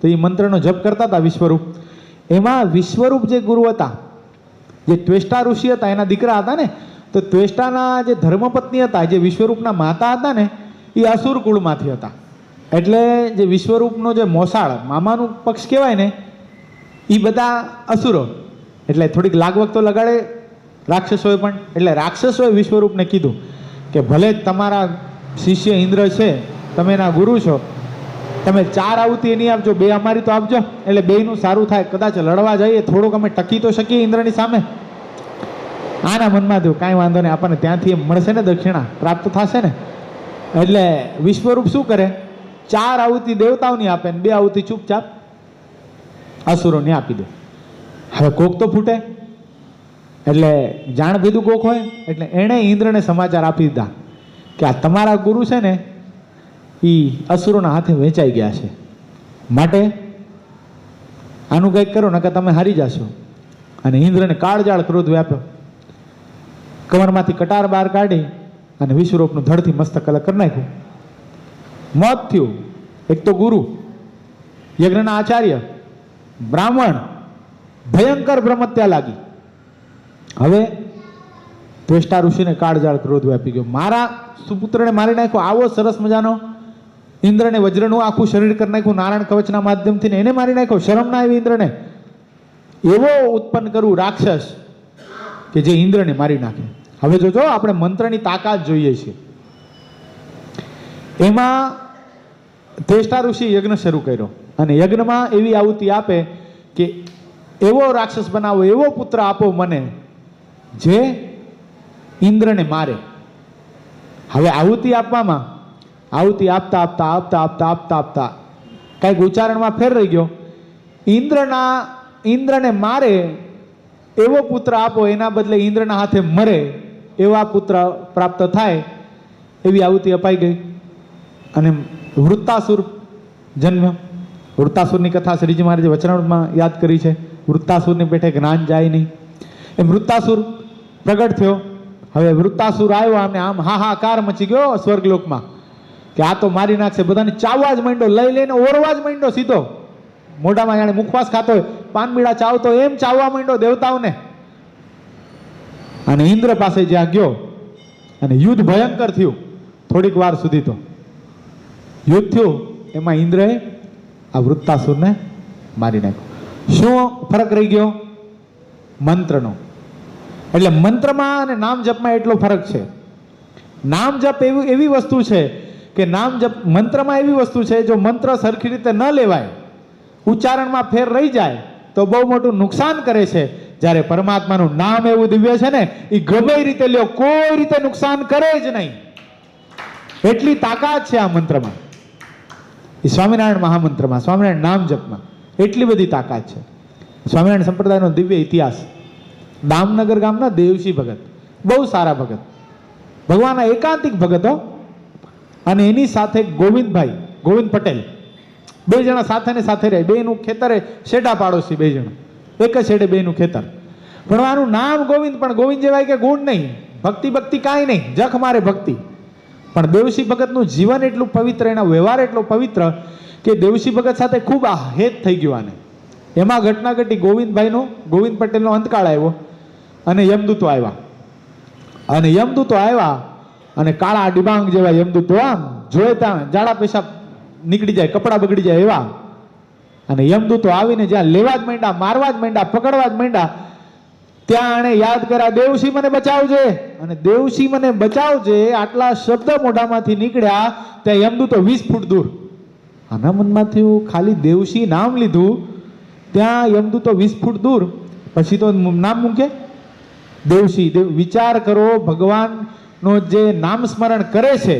તો એ મંત્રનો જપ કરતા હતા વિશ્વરૂપ. એમાં વિશ્વરૂપ જે ગુરુ હતા, જે ત્વેષ્ટા ઋષિ હતા, એના દીકરા હતા ને, તો ત્વેષ્ટાના જે ધર્મપત્ની હતા, જે વિશ્વરૂપના માતા હતા ને, એ અસુર કુળમાંથી હતા. એટલે જે વિશ્વરૂપનો જે મોસાળ, મામાનું પક્ષ કહેવાય ને, એ બધા અસુરો. એટલે થોડીક લાગવગ તો લગાડે રાક્ષસોએ પણ. એટલે રાક્ષસોએ વિશ્વરૂપને કીધું કે ભલે તમારા શિષ્ય ઇન્દ્ર છે, તમે એના ગુરુ છો, તમે 4 આહુતિ એની આપજો, 2 અમારી તો આપજો, એટલે બેયનું સારું થાય. કદાચ લડવા જઈએ થોડુંક અમે ટકી તો શકીએ ઇન્દ્રની સામે. આના મનમાં થયું કાંઈ વાંધો નહીં, આપણને ત્યાંથી એમ મળશે ને, દક્ષિણા પ્રાપ્ત થશે ને. એટલે વિશ્વરૂપ શું કરે, 4 આહુતિ દેવતાઓની આપે ને 2 આહુતિ ચૂપચાપ અસુરોને આપી દે. હવે કોક તો ફૂટે, એટલે જાણ ભીધું કોક હોય. એટલે એણે ઇન્દ્રને સમાચાર આપી દીધા કે આ તમારા ગુરુ છે ને એ અસુરોના હાથે વેચાઈ ગયા છે, માટે આનું કંઈક કરો નકર તમે હારી જશો. અને ઇન્દ્રને કાળજાળ ક્રોધ વ્યાપ્યો. કમરમાંથી કટાર બહાર કાઢી અને વિશ્વરૂપનું ધડથી મસ્તક અલગ કરી નાખ્યું. મોત થયું. એક તો ગુરુ, યજ્ઞના આચાર્ય, બ્રાહ્મણ, ભયંકર બ્રહ્મત્યા લાગી. હવે ત્વેષ્ટા ઋષિને કાળજાળ ક્રોધ વ્યાપી ગયો. મારા સુપુત્રને મારી નાખ્યો, આવો સરસ મજાનો ઇન્દ્રને વજ્રનું આખું શરીર કરી નાખ્યું નારાયણ કવચના માધ્યમથી, એને મારી નાખ્યો. શરમ ના આવી ઇન્દ્રને. એવો ઉત્પન્ન કરવું રાક્ષસ કે જે ઇન્દ્રને મારી નાખે. હવે જોજો, આપણે મંત્રની તાકાત જોઈએ છીએ. એમાં ત્વેષ્ટા ઋષિ યજ્ઞ શરૂ કર્યો અને યજ્ઞમાં એવી આહુતિ આપે કે એવો રાક્ષસ બનાવો, એવો પુત્ર આપો મને જે ઇન્દ્રને મારે. હવે આહુતિ આપવામાં, આહુતિ આપતા આપતા આપતા આપતા આપતા આપતા કંઈક ઉચ્ચારણમાં ફેર રહી ગયો. ઇન્દ્રને મારે એવો પુત્ર આપો, એના બદલે ઇન્દ્રના હાથે મરે એવા પુત્ર પ્રાપ્ત થાય, એવી આહુતિ અપાઈ ગઈ. અને વૃત્તાસુર જન્મ્યો. વૃત્તાસુરની કથા શ્રીજી મહારાજે વચનામૃતમાં યાદ કરી છે. વૃત્તાસુરની પેઠે જ્ઞાન જાય નહીં. એ વૃત્તાસુર પ્રગટ થયો. હવે વૃત્તાસુર આવ્યો, આમને આમ હાહાકાર મચી ગયો સ્વર્ગલોકમાં કે આ તો મારી નાખશે. બધાને ચાવવા જ માંડ્યો, લઈ લઈને ઓરવા જ માંડ્યો સીધો. મોઢામાં જાણે મુખવાસ ખાતો હોય, પાનબીડા ચાવતો એમ ચાવવા માંડ્યો દેવતાઓને. અને ઇન્દ્ર પાસે જ્યાં ગયો અને યુદ્ધ ભયંકર થયું. થોડીક વાર સુધી તો યુદ્ધ થયું. એમાં ઇન્દ્રએ આ વૃત્તાસુરને મારી નાખ્યો. શું ફરક રહી ગયો? મંત્રનો. એટલે મંત્રમાં અને નામ જપમાં એટલો ફરક છે. નામ જપ એવી વસ્તુ છે કે નામ જપ, મંત્રમાં એવી વસ્તુ છે, જો મંત્ર સરખી રીતે ન લેવાય, ઉચ્ચારણમાં ફેર રહી જાય તો બહુ મોટું નુકસાન કરે છે. જ્યારે પરમાત્માનું નામ એવું દિવ્ય છે ને, એ ગમે રીતે લ્યો, કોઈ રીતે નુકસાન કરે જ નહીં. એટલી તાકાત છે આ મંત્રમાં, એ સ્વામિનારાયણ મહામંત્રમાં, સ્વામિનારાયણ નામ જપમાં એટલી બધી તાકાત છે. સ્વામિનારાયણ સંપ્રદાયનો દિવ્ય ઇતિહાસ. દામનગર ગામના દેવશી ભગત, બહુ સારા ભગત, ભગવાનના એકાંતિક ભગતો, અને એની સાથે ગોવિંદ પટેલ, બે જણા સાથે ને સાથે રહે. બેનું ખેતર શેડા પાડોશી, બે જણા એક જ શેડે બેનું ખેતર. પણ આનું નામ ગોવિંદ, પણ ગોવિંદ જેવાય કે ગુણ નહીં, ભક્તિ કાંઈ નહીં, જખ મારે ભક્તિ. પણ દેવશી ભગતનું જીવન એટલું પવિત્ર, એના વ્યવહાર એટલો પવિત્ર કે દેવશી ભગત સાથે ખૂબ હેત થઈ ગયું આને. એમાં ઘટના ઘટી, ગોવિંદ પટેલનો અંતકાળ આવ્યો અને યમદૂતો આવ્યા. અને કાળા ડિબાંગ જેવા યમદૂતો, આમ જોયે ત્યાં જાડા પેશાબ નીકળી જાય, કપડા બગડી જાય એવા. અને યમદૂતો આવીને જ્યાં લેવા જ માંડ્યા, મારવા જ માંડ્યા, પકડવા જ માંડ્યા, ત્યાં આણે યાદ કર્યા, દેવશી મને બચાવજે. અને દેવશી મને બચાવજે આટલા શબ્દ મોઢામાંથી નીકળ્યા ત્યાં યમદૂતો 20 ફૂટ દૂર. આના મનમાંથી ખાલી દેવશી નામ લીધું, ત્યાં યમદૂતો 20 ફૂટ દૂર. પછી તો નામ મૂકે દેવશી. વિચાર કરો, ભગવાનનો જે નામ સ્મરણ કરે છે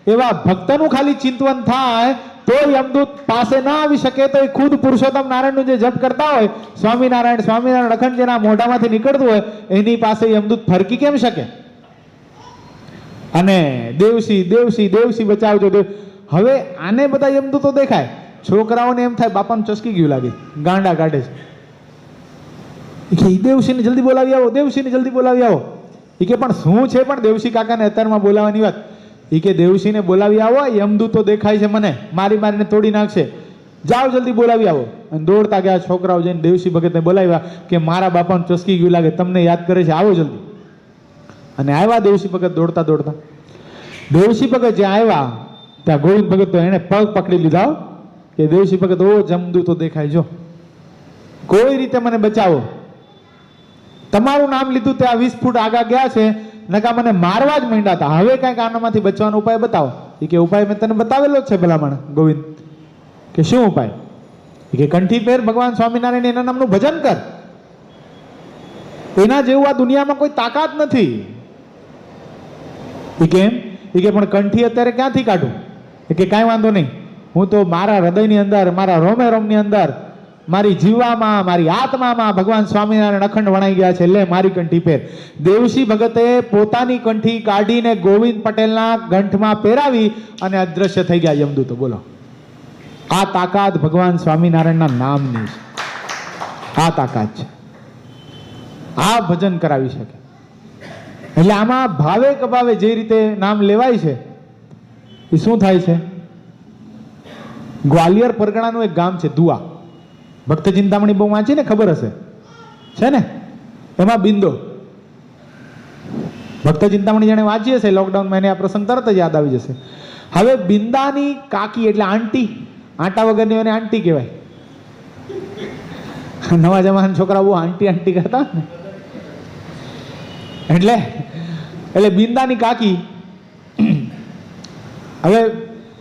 એવા ભક્તનું ખાલી ચિંતન થાય તો યમદૂત પાસે ના આવી શકે, તો એ ખુદ પુરુષોત્તમ નારાયણનું જે જપ કરતા હોય, સ્વામિનારાયણ અખંડ જેના મોઢામાંથી નીકળતું હોય, એની પાસે યમદૂત ફરકી કેમ શકે? અને દેવશી બચાવજો. હવે આને બધા યમદૂતો દેખાય, છોકરાઓને એમ થાય બાપાને ચસકી ગયું લાગે, ગાંડા કાઢે છે. દેવશીને જલ્દી બોલાવી આવો. એ કે પણ શું છે? પણ દેવશી કાકાને અત્યારમાં બોલાવવાની વાત. એ કે દેવશીને બોલાવી આવો, યમદૂતો દેખાય છે, મને મારીને તોડી નાખશે, જાઓ જલ્દી બોલાવી આવો. અને દોડતા ગયા છોકરાઓ જઈને દેવશી ભગતને બોલાવ્યા કે મારા બાપાને ચસકી ગયું લાગે, તમને યાદ કરે છે, આવો જલ્દી. અને આવ્યા દેવશી ભગત દોડતા. દેવશી ભગત જ્યાં આવ્યા ત્યાં ગોવિંદ ભગત તો એને પગ પકડી લીધા કે દેવશી ભગત, ઓ યમદૂતો દેખાય, જો કોઈ રીતે મને બચાવો. તમારું નામ લીધું ત્યાં 20 ફૂટ આગા ગયા છે, નકા મને મારવા જ માંડ્યા હતા. હવે કાંઈક આનામાંથી બચવાનો ઉપાય બતાવો. એ કે ઉપાય મેં તને બતાવેલો જ છે ભલામણ. ગોવિંદ કે શું ઉપાય? એ કે કંઠી પહેર ભગવાન સ્વામિનારાયણ એના નામનું ભજન કર. એના જેવું આ દુનિયામાં કોઈ તાકાત નથી. એ કેમ? એ કે પણ કંઠી અત્યારે ક્યાંથી કાઢું? એ કે કાંઈ વાંધો નહીં, હું તો મારા હૃદયની અંદર, મારા રોમની અંદર, મારી જીવામાં, મારી આત્મામાં ભગવાન સ્વામિનારાયણ અખંડ વણાઈ ગયા છે, લે મારી કંઠી પહેર. દેવશી ભગતે પોતાની કંઠી કાઢીને ગોવિંદ પટેલના ગંઠમાં પહેરાવી અને અદ્રશ્ય થઈ ગયા યમદૂતો. બોલો, આ તાકાત ભગવાન સ્વામિનારાયણના નામની છે. આ તાકાત છે, આ ભજન કરાવી શકે. એટલે આમાં ભાવે કભાવે જે રીતે નામ લેવાય છે એ શું થાય છે? ગ્વાલિયર પરગણાનું એક ગામ છે દુઆ, ભક્ત ચિંતામણી બહુ વાંચી ને, ખબર હશે છે ને? એમાં બિંદો, ભક્ત ચિંતામણી જેને વાંચી હશે લોકડાઉનમાં, એને આ પ્રસંગ તરત જ યાદ આવી જશે. હવે બિંદાની કાકી એટલે આંટી, આંટા વગરની એને આંટી કહેવાય. નવા જમાના છોકરા બહુ આંટી કરતા ને, એટલે બિંદાની કાકી. હવે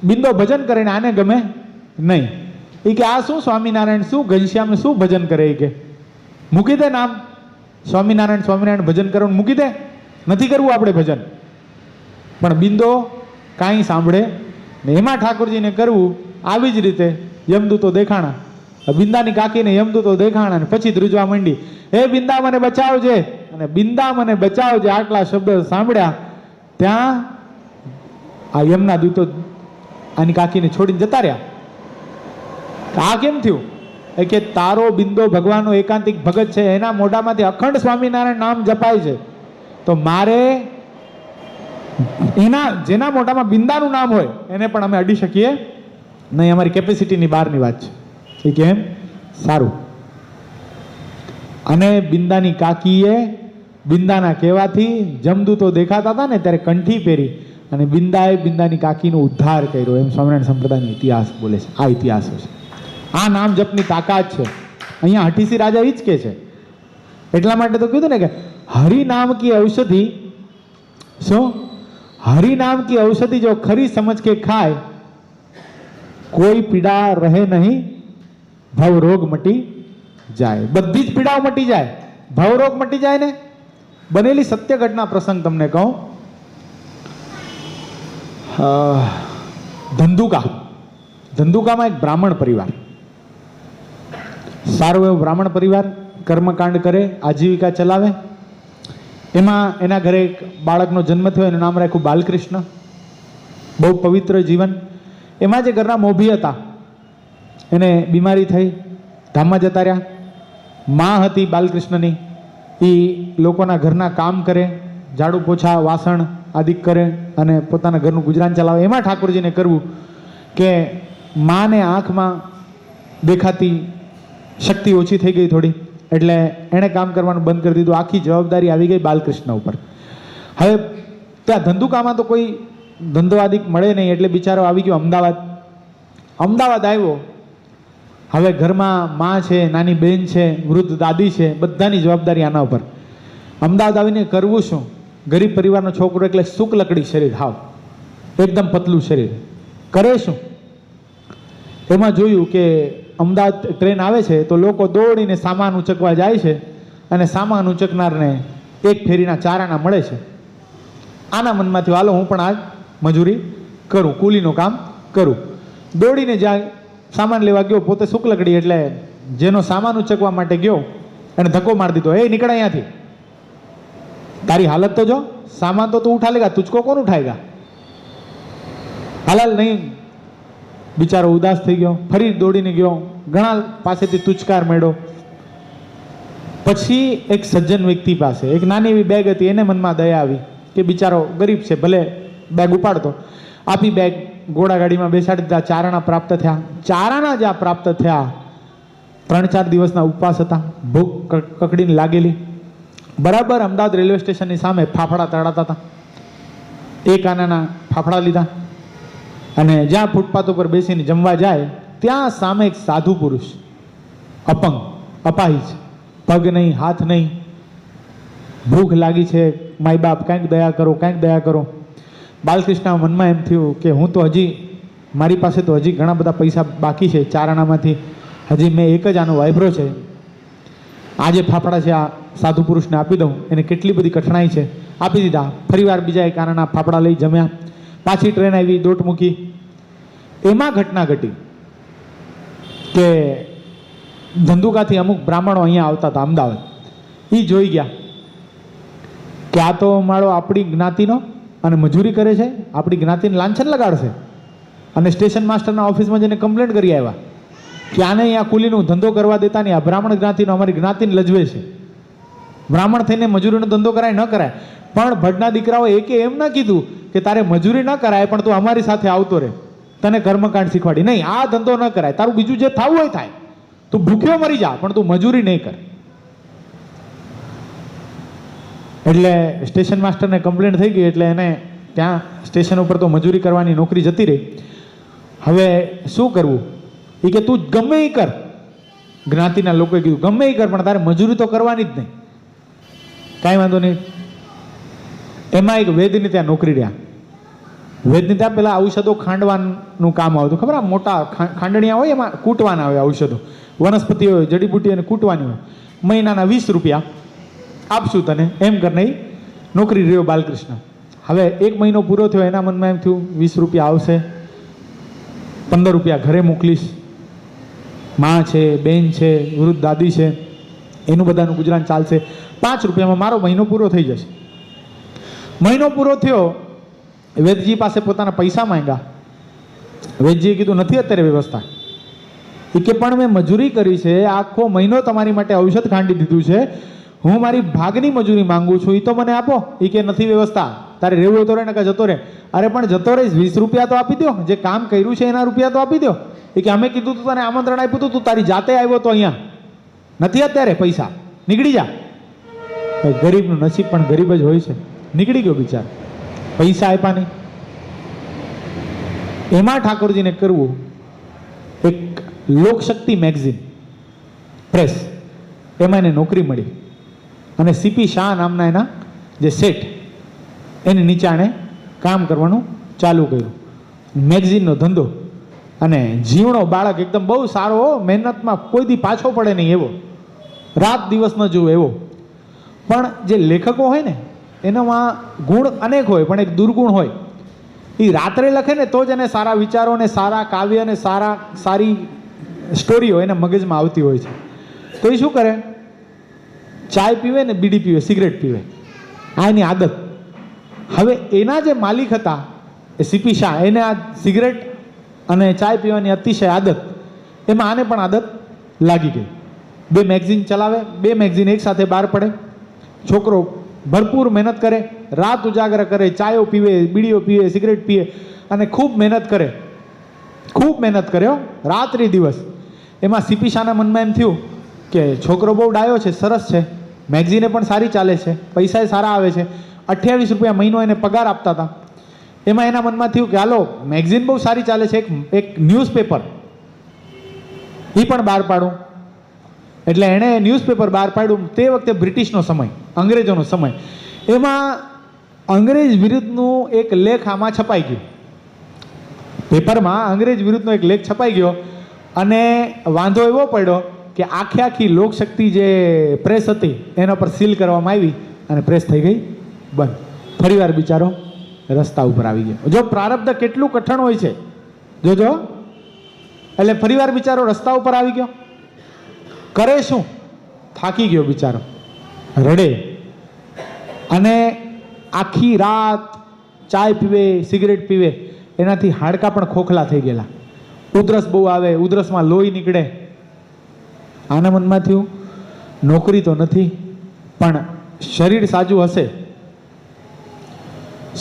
બિંદો ભજન કરે ને આને ગમે નહીં. એ કે આ શું સ્વામિનારાયણ, શું ઘનશ્યામ, શું ભજન કરે? એ કે મૂકી દે નામ, સ્વામિનારાયણ ભજન કરવાનું મૂકી દે, નથી કરવું આપણે ભજન. પણ બિંદો કાંઈ સાંભળે ને, એમાં ઠાકોરજીને કરવું. આવી જ રીતે યમદૂતો દેખાણા, બિંદાની કાકીને યમદૂતો દેખાણા ને પછી ધ્રુજવા માંડી, હે બિંદા મને બચાવજે. અને બિંદા મને બચાવજે આટલા શબ્દ સાંભળ્યા ત્યાં આ યમના દૂતો આની કાકીને છોડીને જતા રહ્યા. આ કેમ થયું? એ કે તારો બિંદો ભગવાનનો એકાંતિક ભગત છે, એના મોઢામાંથી અખંડ સ્વામિનારાયણ નામ જપાય છે, તો મારે જેના મોઢામાં બિંદાનું નામ હોય એને પણ અમે અડી શકીએ નહીં, અમારી કેપેસિટીની બહારની વાત છે. એ કેમ? સારું. અને બિંદાની કાકીએ બિંદાના કહેવાથી જમદૂતો દેખાતા હતા ને ત્યારે કંઠી પહેરી અને બિંદાએ બિંદાની કાકીનો ઉદ્ધાર કર્યો, એમ સ્વામિનારાયણ સંપ્રદાયનો ઇતિહાસ બોલે છે. આ ઇતિહાસ છે, આ નામ જપની તાકાત છે. અહીંયા હઠીસી રાજા ઈ જ કે છે, એટલા માટે તો કીધું ને કે હરિનામ કી ઔષધિ, શું? હરિનામ કી ઔષધિ જો ખરી સમજ કે ખાય, કોઈ પીડા રહે નહીં, ભવ રોગ મટી જાય. બધી જ પીડાઓ મટી જાય, ભવ રોગ મટી જાય ને. બનેલી સત્ય ઘટના પ્રસંગ તમને કહું. ધંધુકામાં એક બ્રાહ્મણ પરિવાર, સારો એવો બ્રાહ્મણ પરિવાર, કર્મકાંડ કરે, આજીવિકા ચલાવે. એમાં એના ઘરે એક બાળકનો જન્મ થયો, એનું નામ રાખ્યું બાલકૃષ્ણ. બહુ પવિત્ર જીવન. એમાં જે ઘરના મોભી હતા એને બીમારી થઈ, ધામમાં જતા રહ્યા. માં હતી બાલકૃષ્ણની, એ લોકોના ઘરના કામ કરે, ઝાડુ પોછા વાસણ આદિ કરે અને પોતાના ઘરનું ગુજરાન ચલાવે. એમાં ઠાકોરજીને કરવું કે માને આંખમાં દેખાતી શક્તિ ઓછી થઈ ગઈ થોડી, એટલે એણે કામ કરવાનું બંધ કરી દીધું. આખી જવાબદારી આવી ગઈ બાલકૃષ્ણ ઉપર. હવે ત્યાં ધંધુકામાં તો કોઈ ધંધો આદિક મળે નહીં, એટલે બિચારો આવી ગયો અમદાવાદ. અમદાવાદ આવ્યો. હવે ઘરમાં માં છે, નાની બહેન છે, વૃદ્ધ દાદી છે, બધાની જવાબદારી આના ઉપર. અમદાવાદ આવીને કરવું શું? ગરીબ પરિવારનો છોકરો એટલે શુક્લકડી શરીર, હાવ એકદમ પતલું શરીર, કરે શું? એમાં જોયું કે અમદાવાદ ટ્રેન આવે છે તો લોકો દોડીને સામાન ઉંચકવા જાય છે અને સામાન ઉંચકનારને એક ફેરીના ચારાના મળે છે. આના મનમાંથી હાલો હું પણ આજ મજૂરી કરું, કૂલીનું કામ કરું. દોડીને જાય, સામાન લેવા ગયો, પોતે શુક્લકડી એટલે જેનો સામાન ઉંચકવા માટે ગયો એને ધક્કો મારી દીધો. એ નીકળ અહીંયાથી, તારી હાલત તો જો, સામાન તો તું ઉઠા લેગા, તુચકો કોણ ઉઠાएगा? હાલાલ નહીં. બિચારો ઉદાસ થઈ ગયો, ફરી દોડીને ગયો, ઘણા પાસેથી તુચકાર મેળ્યો. પછી એક સજ્જન વ્યક્તિ પાસે એક નાની એવી બેગ હતી, એને મનમાં દયા આવી કે બિચારો ગરીબ છે, ભલે બેગ ઉપાડતો. આપી બેગ, ઘોડાગાડીમાં બેસાડી દીધા. ચારણા પ્રાપ્ત થયા. ચારણા જ્યાં પ્રાપ્ત થયા, 3-4 દિવસના ઉપવાસ હતા, ભૂખ કકડીને લાગેલી. બરાબર અમદાવાદ રેલવે સ્ટેશનની સામે ફાફડા તળાતા હતા. એક આનાના ફાફડા લીધા અને જ્યાં ફૂટપાથ ઉપર બેસીને જમવા જાય ત્યાં સામે એક સાધુ પુરુષ, અપંગ, અપાહિજ, પગ નહીં, હાથ નહીં, ભૂખ લાગી છે, માય બાપ કંઈક દયા કરો, કંઈક દયા કરો. બાલકૃષ્ણના મનમાં એમ થયું કે હું તો હજી, મારી પાસે તો હજી ઘણા બધા પૈસા બાકી છે ચારણામાંથી, હજી મેં એક જ આનો વાયબ્રો છે, આ જે ફાફડા છે આ સાધુ પુરુષને આપી દઉં, એને કેટલી બધી કઠણાઈ છે. આપી દીધા. ફરીવાર બીજા એક આનાના ફાફડા લઈ જમ્યા. પાછી ટ્રેન આવી, દોટ મૂકી. એમાં ઘટના ઘટી કે ધંધુકાથી અમુક બ્રાહ્મણો અહીંયા આવતા હતા અમદાવાદ. એ જોઈ ગયા કે આ તો મારો આપણી જ્ઞાતિનો અને મજૂરી કરે છે, આપણી જ્ઞાતિને લાંછન લગાડશે. અને સ્ટેશન માસ્ટરના ઓફિસમાં જઈને કમ્પ્લેન્ટ કરી આવ્યા કે આને અહીંયા કુલીનો ધંધો કરવા દેતા નહીં, આ બ્રાહ્મણ જ્ઞાતિનો અમારી જ્ઞાતિને લજવે છે. બ્રાહ્મણ થઈને મજૂરીનો ધંધો કરાય ન કરાય. પણ ભટના દીકરાઓ એકે એમ ન કીધું કે તારે મજૂરી ન કરાય પણ તું અમારી સાથે આવતો રહે, તને કર્મકાંડ શીખવાડી. નહીં, આ ધંધો ન કરાય, તારું બીજું જે થવું હોય થાય, તું ભૂખ્યો મરી જા પણ તું મજૂરી નહીં કર. એટલે સ્ટેશન માસ્ટરને કમ્પ્લેન્ટ થઈ ગઈ, એટલે એને ત્યાં સ્ટેશન ઉપર તો મજૂરી કરવાની નોકરી જતી રહી. હવે શું કરવું? એ કે તું ગમે એ કર. જ્ઞાતિના લોકોએ કીધું ગમે એ કર પણ તારે મજૂરી તો કરવાની જ નહીં. કાંઈ વાંધો નહીં. એમાં એક વેદની ત્યાં નોકરી રહ્યા. વેદની ત્યાં પેલા ઔષધો ખાંડવાનું કામ આવતું, ખબર? આ મોટા ખાંડણીયા હોય, એમાં કૂટવાના હોય ઔષધો, વનસ્પતિ હોય, જડીબુટી અને કૂટવાની હોય. મહિનાના 20 રૂપિયા આપશું તને, એમ કરીને નોકરી રહ્યો બાલકૃષ્ણ. હવે 1 મહિનો પૂરો થયો, એના મનમાં એમ થયું 20 રૂપિયા આવશે, 15 રૂપિયા ઘરે મોકલીશ, માં છે, બેન છે, વૃદ્ધ દાદી છે, એનું બધાનું ગુજરાન ચાલશે, 5 રૂપિયામાં મારો મહિનો પૂરો થઈ જશે. મહિનો પૂરો થયો, વેદજી પાસે પોતાના પૈસા માંગ્યા. વેદજીએ કીધું નથી અત્યારે વ્યવસ્થા. એ કે પણ મેં મજૂરી કરી છે, આખો મહિનો તમારી માટે ઔષધ ખાંડી દીધું છે, હું મારી ભાગની મજૂરી માંગુ છું, એ તો મને આપો. એ કે નથી વ્યવસ્થા, તારે રહેવું હોય તો રહે, નકા જતો રહે. અરે પણ જતો રહે, 20 રૂપિયા તો આપી દો, જે કામ કર્યું છે એના રૂપિયા તો આપી દો. એ કે અમે કીધું તું, તને આમંત્રણ આપ્યું હતું, તું તારી જાતે આવ્યો તો અહીંયા, નથી અત્યારે પૈસા, નીકળી જા. ગરીબનું નસીબ પણ ગરીબ જ હોય છે. નીકળી ગયો બિચાર, પૈસા આપ્યા નહીં. એમાં ઠાકોરજીને કરવું, એક લોકશક્તિ મેગઝીન પ્રેસ, એમાં એને નોકરી મળી. અને સીપી શાહ નામના એના જે સેટ, એની નીચે એણે કામ કરવાનું ચાલુ કર્યું. મેગઝીનનો ધંધો. અને જીવણો બાળક, એકદમ બહુ સારો, મહેનતમાં કોઈ દી પાછો પડે નહીં એવો, રાત દિવસ ન જોવે એવો. પણ જે લેખકો હોય ને એનામાં ગુણ અનેક હોય, પણ એક દુર્ગુણ હોય એ રાત્રે લખે ને તો જ એને સારા વિચારો ને સારા કાવ્ય ને સારી સ્ટોરીઓ એના મગજમાં આવતી હોય છે. તો એ શું કરે? ચાય પીવે ને બીડી પીવે, સિગરેટ પીવે. આ એની આદત. હવે એના જે માલિક હતા એ સીપી શાહ, એને આ સિગરેટ અને ચાય પીવાની અતિશય આદત, એમાં આને પણ આદત લાગી ગઈ. 2 મેગઝીન ચલાવે, 2 મેગઝીન એક સાથે બહાર પડે. છોકરો ભરપૂર મહેનત કરે, રાત ઉજાગર કરે, ચાયો પીવે, બીડીઓ પીવે, સિગરેટ પીવે અને ખૂબ મહેનત કરે, રાત્રિ દિવસ. એમાં સીપી શાહના મનમાં એમ થયું કે છોકરો બહુ ડાયો છે, સરસ છે, મેગઝીને પણ સારી ચાલે છે, પૈસા સારા આવે છે, 28 રૂપિયા મહિનો એને પગાર આપતા હતા. એમાં એના મનમાં થયું કે હાલો મેગઝીન બહુ સારી ચાલે છે, એક ન્યૂઝપેપર એ પણ બહાર પાડું. એટલે એણે ન્યૂઝપેપર બહાર પાડ્યું. તે વખતે બ્રિટિશનો સમય, અંગ્રેજોનો સમય. એમાં અંગ્રેજ વિરુદ્ધનું એક લેખ આમાં છપાઈ ગયું. પેપરમાં અંગ્રેજ વિરુદ્ધનો એક લેખ છપાઈ ગયો અને વાંધો એવો પડ્યો કે આખી લોકશક્તિ જે પ્રેસ હતી એના પર સીલ કરવામાં આવી અને પ્રેસ થઈ ગઈ બંધ. ફરીવાર બિચારો રસ્તા ઉપર આવી ગયો. જો પ્રારબ્ધ કેટલું કઠણ હોય છે, જોજો. એટલે ફરીવાર બિચારો રસ્તા ઉપર આવી ગયો. કરે શું? થાકી ગયો બિચારો, રડે અને આખી રાત ચાય પીવે, સિગરેટ પીવે. એનાથી હાડકાં પણ ખોખલા થઈ ગયેલા. ઉધરસ બહુ આવે, ઉધરસમાં લોહી નીકળે. આના મનમાં થયું નોકરી તો નથી પણ શરીર સાજું હશે,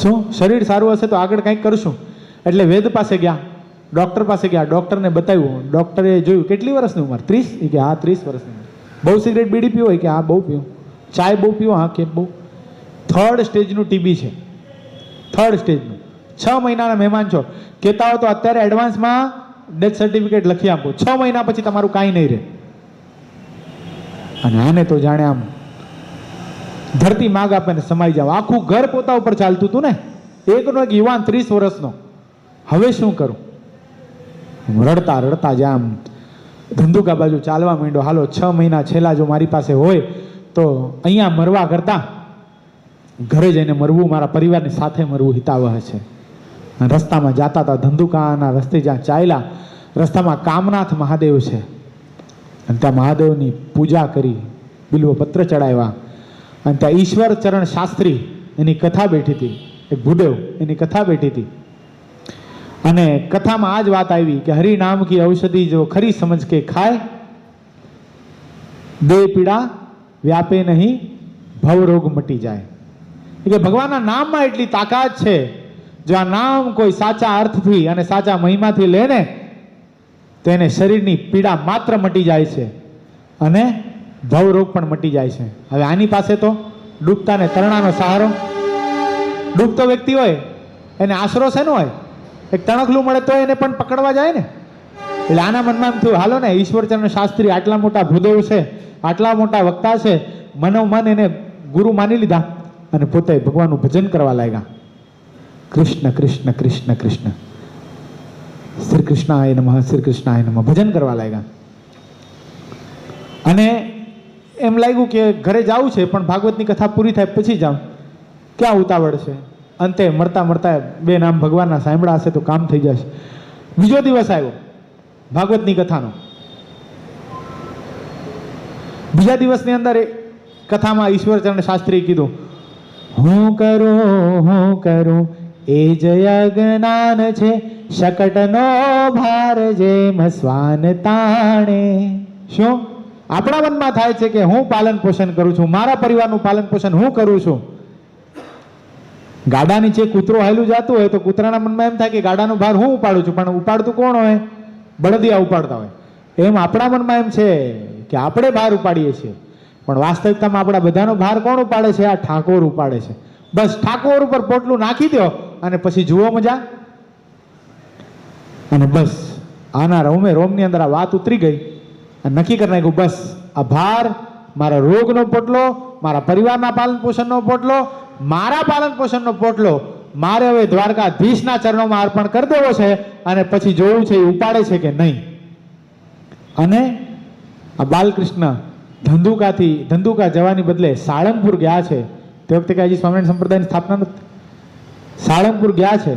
શું શરીર સારું હશે તો આગળ કંઈક કરશું. એટલે વેદ પાસે ગયા, ડૉક્ટર પાસે ગયા, ડૉક્ટરને બતાવ્યું. ડૉક્ટરે જોયું કેટલી વર્ષની ઉંમર? 30. કે હા 30 વર્ષની ઉંમર. બહુ સિગરેટ બીડી પીવો? કે હા બહુ પીવું. ચાય બહુ પીવો? હા કે બહુ. 3rd સ્ટેજનું ટીબી છે, 3rd સ્ટેજનું. 6 મહિનાના મહેમાન છો. કહેતા હો તો અત્યારે એડવાન્સમાં ડેથ સર્ટિફિકેટ લખી આપો, 6 મહિના પછી તમારું કાંઈ નહીં રહે. અને આને તો જાણે આમ ધરતી માગ આપે ને સમાઈ જાવ. આખું ઘર પોતા ઉપર ચાલતું હતું ને, એકનો એક યુવાન 30 વર્ષનો. હવે શું કરું? રડતા રડતા જ આમ ધંધુકા બાજુ ચાલવા માંડ્યો. હાલો 6 મહિના છેલ્લા જો મારી પાસે હોય તો અહીંયા મરવા કરતા ઘરે જઈને મરવું, મારા પરિવારની સાથે મરવું હિતાવહ છે. રસ્તામાં જાતા હતા, ધંધુકાના રસ્તે જ્યાં ચાલ્યા, રસ્તામાં કામનાથ મહાદેવ છે અને ત્યાં મહાદેવની પૂજા કરી, બિલ્વપત્ર ચડાવ્યા. અને ત્યાં ઈશ્વર ચરણ શાસ્ત્રી એની કથા બેઠી હતી, એક ભૂદેવ એની કથા બેઠી હતી. અને કથામાં આ જ વાત આવી કે હરિ નામ કી ઔષધિ જો ખરી સમજ કે ખાય, દે પીડા વ્યાપે નહીં, ભવરોગ મટી જાય. કે ભગવાનના નામમાં એટલી તાકાત છે, જો આ નામ કોઈ સાચા અર્થથી અને સાચા મહિમાથી લે ને તો એને શરીરની પીડા માત્ર મટી જાય છે અને ભવરોગ પણ મટી જાય છે. હવે આની પાસે તો ડૂબતા ને તરણાનો સહારો. ડૂબતો વ્યક્તિ હોય એને આશરો શેનો હોય? એક તણખલું મળે તો એને પણ પકડવા જાય ને. એટલે આના મનમાં એમ થયું હાલો ને ઈશ્વરચંદ્ર શાસ્ત્રી આટલા મોટા ભૂદેવ છે, આટલા મોટા વક્તા છે, મનોમન એને ગુરુ માની લીધા અને પોતે ભગવાનનું ભજન કરવા લાગ્યા. કૃષ્ણ કૃષ્ણ કૃષ્ણ કૃષ્ણ, શ્રી કૃષ્ણાય નમઃ, શ્રી કૃષ્ણાય નમઃ ભજન કરવા લાગ્યા. અને એમ લાગ્યું કે ઘરે જવું છે પણ ભાગવતની કથા પૂરી થાય પછી જાઉં, ક્યાં ઉતાવળ છે. અંતે મળતા મળતા 2 નામ ભગવાનના સાંભળ્યા હશે તો કામ થઈ જશે. બીજો દિવસ આવ્યો ભાગવતની કથાનો. બીજા દિવસની અંદર કથામાં ઈશ્વરચંદ્ર શાસ્ત્રીએ કીધું, હું કરું એ જય જ્ઞાન છે, શકટનો ભાર જેમ શ્વાન તાણે. શું આપણા મનમાં થાય છે કે હું પાલન પોષણ કરું છું, મારા પરિવારનું પાલન પોષણ હું કરું છું. ગાડા નીચે કૂતરો હાલ્યું જતું હોય તો કૂતરાના મનમાં એમ થાય કે ગાડાનો ભાર હું ઉપાડું છું, પણ ઉપાડતું કોણ હોય? બળદિયા ઉપાડતા હોય. એમ આપણા મનમાં એમ છે કે આપણે ભાર ઉપાડીએ છીએ, પણ વાસ્તવિકતામાં આપણા બધાનો ભાર કોણ ઉપાડે છે? આ ઠાકોર ઉપાડે છે. બસ ઠાકોર ઉપર પોટલું નાખી દો અને પછી જુઓ મજા. અને બસ આના રોમે રોમની અંદર આ વાત ઉતરી ગઈ અને નક્કી કરી નાખ્યું, બસ આ ભાર મારા રોગનો પોટલો, મારા પરિવારના પાલન પોષણનો પોટલો, મારા પાલન પોષણનો પોટલો મારે હવે દ્વારકાધીશના ચરણોમાં અર્પણ કરી દેવો છે અને પછી જોવું છે એ ઉપાડે છે કે નહીં. અને આ બાલકૃષ્ણ ધંધુકા જવાની બદલે સાળંગપુર ગયા છે. તે વખતે કે હજી સ્વામિનારાયણ સંપ્રદાયની સ્થાપના નથી. સાળંગપુર ગયા છે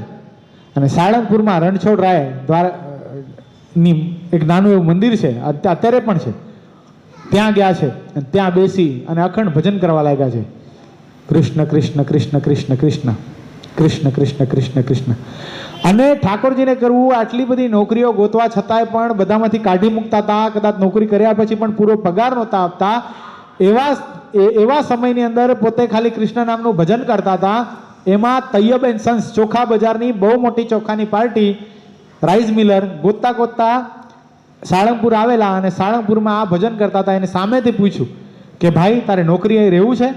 અને સાળંગપુરમાં રણછોડરાય દ્વારા ની એક નાનું એવું મંદિર છે, અત્યારે પણ છે, ત્યાં ગયા છે અને ત્યાં બેસી અને અખંડ ભજન કરવા લાગ્યા છે. કૃષ્ણ કૃષ્ણ કૃષ્ણ કૃષ્ણ કૃષ્ણ કૃષ્ણ કૃષ્ણ કૃષ્ણ કૃષ્ણ. અને ઠાકોરજીને કરવું આટલી બધી નોકરીઓ ગોતવા છતાંય પણ બધામાંથી કાઢી મૂકતા હતા. કદાચ નોકરી કર્યા પછી પણ પૂરો પગાર નહોતા આપતા. એવા સમયની અંદર પોતે ખાલી કૃષ્ણ નામનું ભજન કરતા હતા. એમાં તૈયબ એન્ડ સન્સ ચોખા બજારની બહુ મોટી ચોખાની પાર્ટી રાઈસ મિલર ગોતતા ગોતતા સાળંગપુર આવેલા અને સાળંગપુરમાં આ ભજન કરતા હતા. એને સામેથી પૂછ્યું કે ભાઈ તારે નોકરી અહીં રહેવું છે?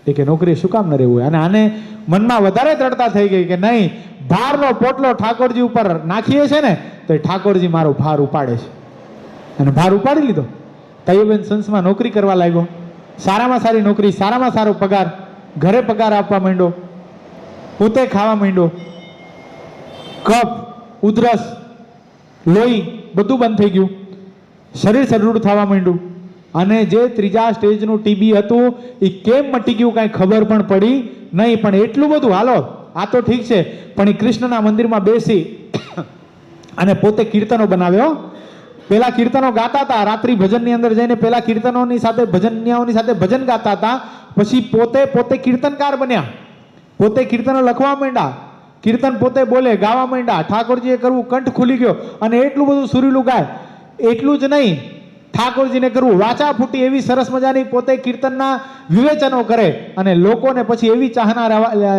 એ કે નોકરી શું કામ ન રહેવું હોય? અને આને મનમાં વધારે દ્રઢતા થઈ ગઈ કે નહીં, ભારનો પોટલો ઠાકોરજી ઉપર નાખીએ છે ને તો એ ઠાકોરજી મારો ભાર ઉપાડે છે. અને ભાર ઉપાડી લીધો. તૈયબેન સંસમાં નોકરી કરવા લાગ્યો. સારામાં સારી નોકરી, સારામાં સારો પગાર, ઘરે પગાર આપવા માંડ્યો, પોતે ખાવા માંડ્યો. કફ, ઉધરસ, લોહી બધું બંધ થઈ ગયું. શરીર સદૃઢ થવા માંડ્યું. અને જે ત્રીજા સ્ટેજનું ટીબી હતું એ કેમ મટી ગયું કાંઈ ખબર પણ પડી નહીં. પણ એટલું બધું, હાલો આ તો ઠીક છે, પણ એ કૃષ્ણના મંદિરમાં બેસી અને પોતે કીર્તનો બનાવ્યો. પેલા કીર્તનો ગાતા હતા, રાત્રિ ભજનની અંદર જઈને પેલા કીર્તનોની સાથે ભજનિયાઓની સાથે ભજન ગાતા હતા. પછી પોતે કીર્તનકાર બન્યા, પોતે કીર્તનો લખવા માંડ્યા, કીર્તન પોતે બોલે, ગાવા માંડ્યા. ઠાકોરજીએ કરવું, કંઠ ખુલી ગયો અને એટલું બધું સુરીલું ગાય. એટલું જ નહીં, ઠાકોરજીને કરવું, વાચા ફૂટી એવી સરસ મજાની પોતે કીર્તનના વિવેચનો કરે અને લોકોને પછી એવી ચાહના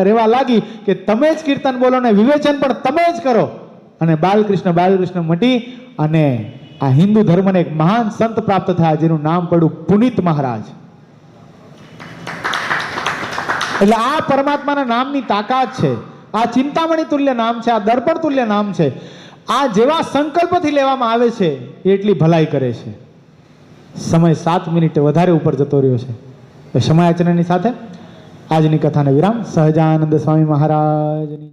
રહેવા લાગી કે તમે જ કીર્તન બોલો ને વિવેચન પણ તમે જ કરો. અને બાલકૃષ્ણ મટી અને આ હિન્દુ ધર્મને એક મહાન સંત પ્રાપ્ત થયા જેનું નામ પડ્યું પુનિત મહારાજ. એટલે આ પરમાત્માના નામની તાકાત છે. આ ચિંતામણી તુલ્ય નામ છે, આ દર્પણ તુલ્ય નામ છે. આ જેવા સંકલ્પથી લેવામાં આવે છે એટલી ભલાઈ કરે છે. સમય 7 મિનિટ વધારે ઉપર જતો રહ્યો છે. સમયાચરણની સાથે આજની કથાને વિરામ. સહજાનંદ સ્વામી મહારાજની